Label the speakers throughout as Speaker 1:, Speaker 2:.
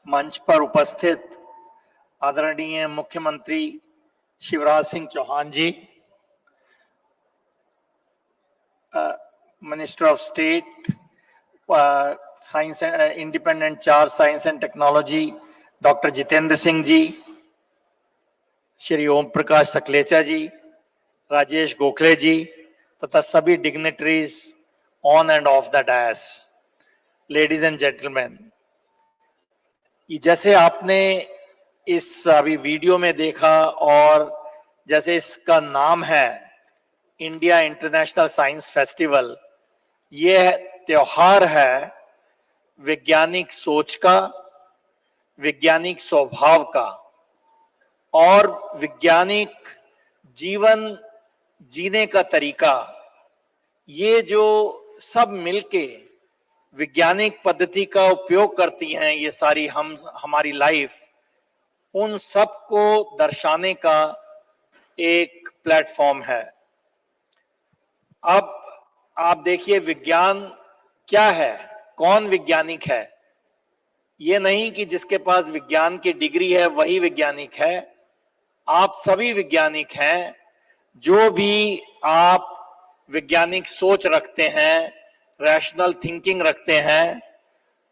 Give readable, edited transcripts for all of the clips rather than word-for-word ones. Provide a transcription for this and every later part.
Speaker 1: मंच पर उपस्थित आदरणीय मुख्यमंत्री Shivraj Singh Chouhan ji, minister of state science independent charge science and technology doctor Jitendra Singh ji, Shri Om Prakash Sakhlecha ji, Rajesh Gokhale ji तथा सभी dignitaries on and off the dais, ladies and gentleman, जैसे आपने इस अभी वीडियो में देखा और जैसे इसका नाम है इंडिया इंटरनेशनल साइंस फेस्टिवल, यह त्योहार है वैज्ञानिक सोच का, वैज्ञानिक स्वभाव का और वैज्ञानिक जीवन जीने का तरीका, ये जो सब मिलके वैज्ञानिक पद्धति का उपयोग करती हैं, ये सारी हमारी लाइफ, उन सब को दर्शाने का एक प्लेटफॉर्म है। अब आप देखिए विज्ञान क्या है, कौन वैज्ञानिक है। ये नहीं कि जिसके पास विज्ञान की डिग्री है वही वैज्ञानिक है। आप सभी वैज्ञानिक हैं। जो भी आप वैज्ञानिक सोच रखते हैं, रैशनल थिंकिंग रखते हैं,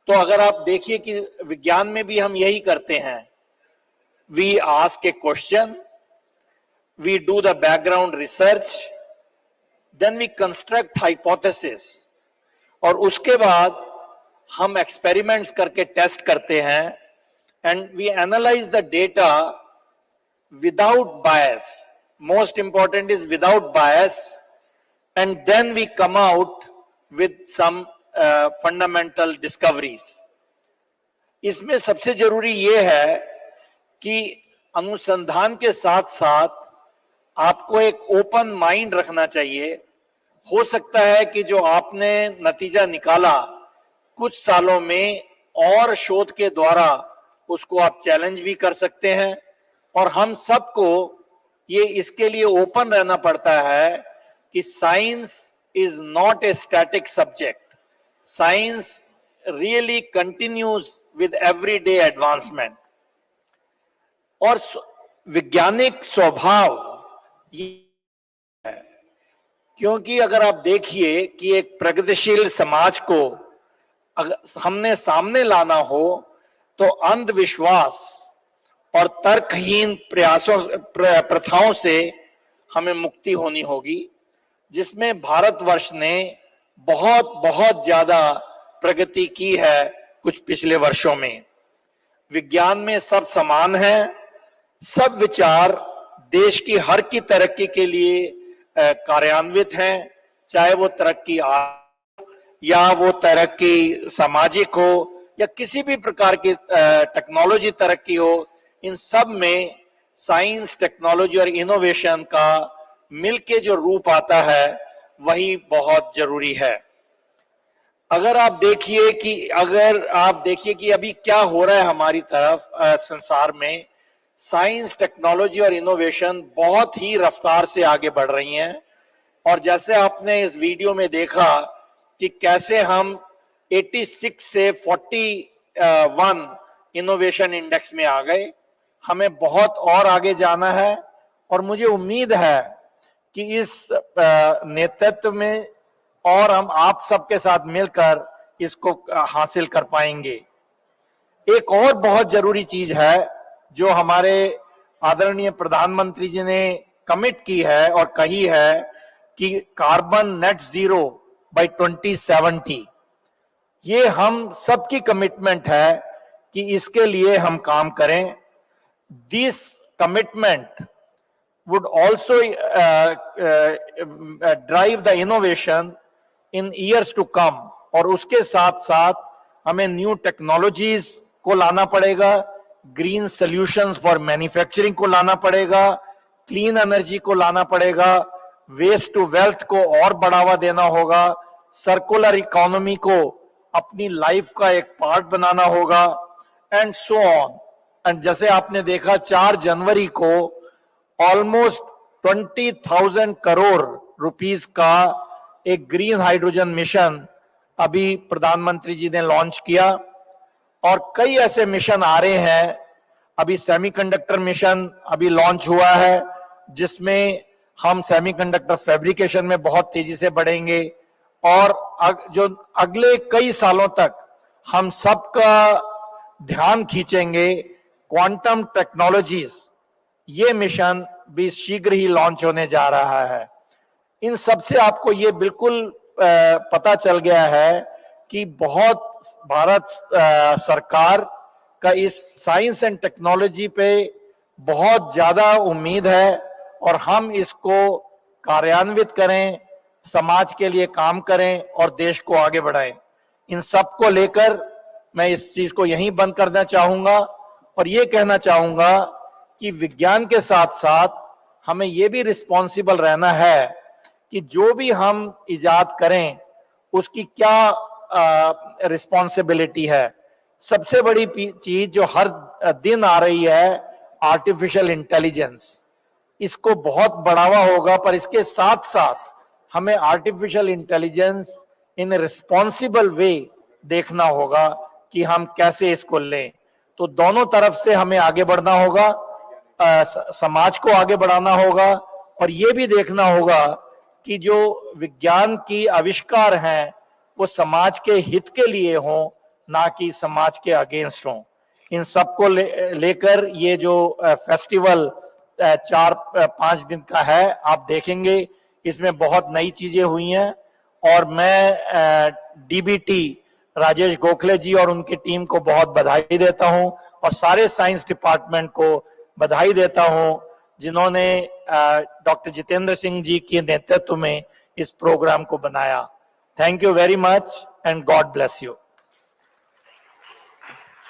Speaker 1: तो अगर आप देखिए कि विज्ञान में भी हम यही करते हैं। We ask a question, we do the background research, then we construct hypothesis, और उसके बाद हम एक्सपेरिमेंट्स करके टेस्ट करते हैं and we analyse the data without bias. Most important is without bias, and then we come out with some fundamental discoveries. इसमें सबसे जरूरी ये है कि अनुसंधान के साथ साथ आपको एक ओपन माइंड रखना चाहिए। हो सकता है कि जो आपने नतीजा निकाला कुछ सालों में और शोध के द्वारा उसको आप चैलेंज भी कर सकते हैं, और हम सबको ये इसके लिए ओपन रहना पड़ता है कि science is not a static subject. Science really continues with everyday advancement. और वैज्ञानिक स्वभाव ये है, क्योंकि अगर आप देखिए कि एक प्रगतिशील समाज को अगर हमने सामने लाना हो तो अंधविश्वास और तर्कहीन प्रथाओं से हमें मुक्ति होनी होगी, जिसमें भारतवर्ष ने बहुत बहुत ज्यादा प्रगति की है कुछ पिछले वर्षों में। विज्ञान में सब समान है, सब विचार देश की हर की तरक्की के लिए कार्यान्वित हैं, चाहे वो तरक्की या वो तरक्की सामाजिक हो या किसी भी प्रकार की टेक्नोलॉजी तरक्की हो। इन सब में साइंस, टेक्नोलॉजी और इनोवेशन का मिलके जो रूप आता है वही बहुत जरूरी है। अगर आप देखिए कि अभी क्या हो रहा है हमारी तरफ संसार में, साइंस, टेक्नोलॉजी और इनोवेशन बहुत ही रफ्तार से आगे बढ़ रही हैं। और जैसे आपने इस वीडियो में देखा कि कैसे हम 86 से 41 इनोवेशन इंडेक्स में आ गए, हमें बहुत और आगे जाना है। और मुझे उम्मीद है कि इस नेतृत्व में और हम आप सबके साथ मिलकर इसको हासिल कर पाएंगे। एक और बहुत जरूरी चीज है जो हमारे आदरणीय प्रधानमंत्री जी ने कमिट की है और कही है कि कार्बन नेट जीरो बाय 2070। ये हम सबकी कमिटमेंट है कि इसके लिए हम काम करें। This commitment would also drive the innovation in years to come। और उसके साथ साथ हमें न्यू टेक्नोलॉजीज को लाना पड़ेगा, ग्रीन सॉल्यूशंस फॉर मैन्युफैक्चरिंग को लाना पड़ेगा, क्लीन एनर्जी को लाना पड़ेगा, वेस्ट टू वेल्थ को और बढ़ावा देना होगा, सर्कुलर इकोनॉमी को अपनी लाइफ का एक पार्ट बनाना होगा, एंड सो ऑन। एंड जैसे आपने देखा 4 जनवरी को ऑलमोस्ट 20,000 करोड़ रुपीस का एक ग्रीन हाइड्रोजन मिशन अभी प्रधानमंत्री जी ने लॉन्च किया। और कई ऐसे मिशन आ रहे हैं। अभी सेमीकंडक्टर मिशन अभी लॉन्च हुआ है, जिसमें हम सेमीकंडक्टर फैब्रिकेशन में बहुत तेजी से बढ़ेंगे और जो अगले कई सालों तक हम सबका ध्यान खींचेंगे क्वांटम टेक्नोलॉजीज, ये मिशन भी शीघ्र ही लॉन्च होने जा रहा है। इन सब से आपको ये बिल्कुल पता चल गया है कि बहुत भारत सरकार का इस साइंस एंड टेक्नोलॉजी पे बहुत ज्यादा उम्मीद है और हम इसको कार्यान्वित करें, समाज के लिए काम करें और देश को आगे बढ़ाएं। इन सब को लेकर मैं इस चीज को यहीं बंद करना चाहूंगा और ये कहना चाहूंगा कि विज्ञान के साथ साथ हमें ये भी रिस्पॉन्सिबल रहना है कि जो भी हम इजाद करें उसकी क्या रिस्पॉन्सिबिलिटी है। सबसे बड़ी चीज जो हर दिन आ रही है, आर्टिफिशियल इंटेलिजेंस, इसको बहुत बढ़ावा होगा, पर इसके साथ साथ हमें आर्टिफिशियल इंटेलिजेंस इन रिस्पॉन्सिबल वे देखना होगा कि हम कैसे इसको लें। तो दोनों तरफ से हमें आगे बढ़ना होगा, समाज को आगे बढ़ाना होगा और ये भी देखना होगा कि जो विज्ञान की आविष्कार हैं वो समाज के हित के लिए हों, ना कि समाज के अगेंस्ट हों। इन सबको लेकर ये जो फेस्टिवल 4-5 दिन का है, आप देखेंगे इसमें बहुत नई चीजें हुई हैं और मैं डीबीटी राजेश गोखले जी और उनकी टीम को बहुत बधाई देता हूं और सारे साइंस डिपार्टमेंट को बधाई देता हूं जिन्होंने डॉक्टर जितेंद्र सिंह जी के नेतृत्व में इस प्रोग्राम को बनाया। Thank you very much and God bless you.